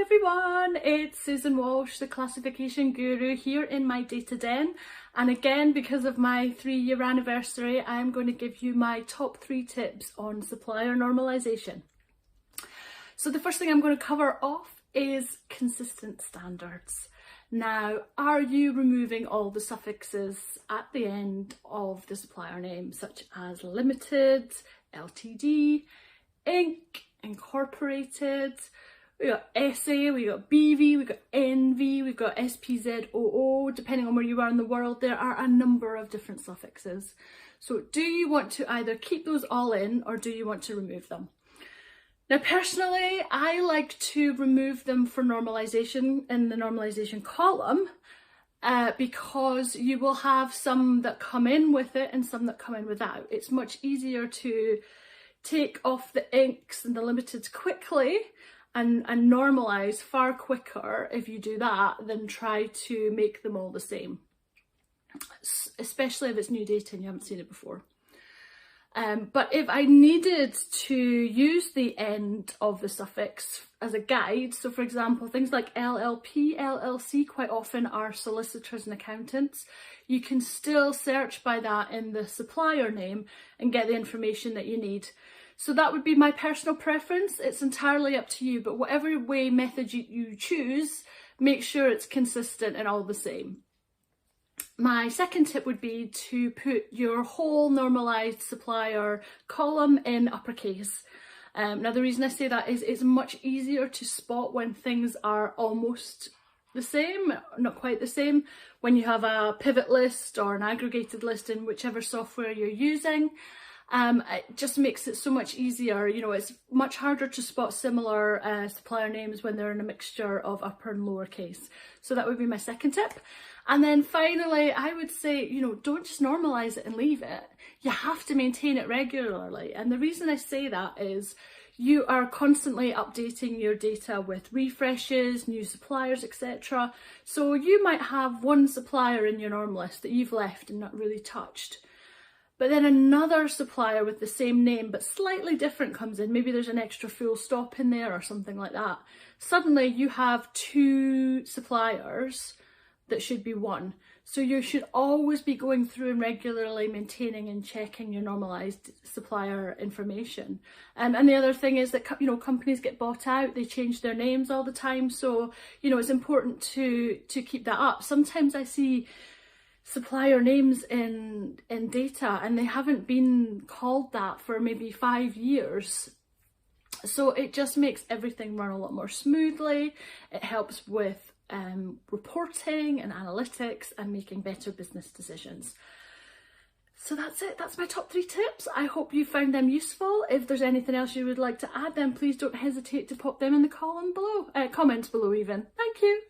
Hi everyone, it's Susan Walsh, the classification guru, here in my data den. And again, because of my 3-year anniversary, I'm going to give you my top 3 tips on supplier normalisation. So the first thing I'm going to cover off is consistent standards. Now, are you removing all the suffixes at the end of the supplier name, such as limited, LTD, Inc., incorporated? We got SA, we got BV, we got NV, we've got SPZOO. Depending on where you are in the world, there are a number of different suffixes. So do you want to either keep those all in or do you want to remove them? Now personally, I like to remove them for normalisation in the normalisation column because you will have some that come in with it and some that come in without. It's much easier to take off the inks and the limiteds quickly and normalise far quicker if you do that than try to make them all the same, especially if it's new data and you haven't seen it before. But if I needed to use the end of the suffix as a guide, so for example, things like LLP, LLC quite often are solicitors and accountants, you can still search by that in the supplier name and get the information that you need. So that would be my personal preference. It's entirely up to you, but whatever method you choose, make sure it's consistent and all the same. My second tip would be to put your whole normalised supplier column in uppercase. Now the reason I say that is it's much easier to spot when things are almost the same, not quite the same, when you have a pivot list or an aggregated list in whichever software you're using. It just makes it so much easier. You know, it's much harder to spot similar supplier names when they're in a mixture of upper and lower case. So that would be my second tip. And then finally, I would say, you know, don't just normalise it and leave it. You have to maintain it regularly. And the reason I say that is you are constantly updating your data with refreshes, new suppliers, etc. So you might have one supplier in your norm list that you've left and not really touched. But then another supplier with the same name but slightly different comes in. Maybe there's an extra full stop in there or something like that. Suddenly you have 2 suppliers that should be 1. So you should always be going through and regularly maintaining and checking your normalised supplier information. And the other thing is that, you know, companies get bought out, they change their names all the time. So, you know, it's important to keep that up. Sometimes I see supplier names in data and they haven't been called that for maybe 5 years. So it just makes everything run a lot more smoothly. It helps with reporting and analytics and making better business decisions. So that's it, that's my top 3 tips. I hope you found them useful. If there's anything else you would like to add, then please don't hesitate to pop them in the column below, comments below even. Thank you.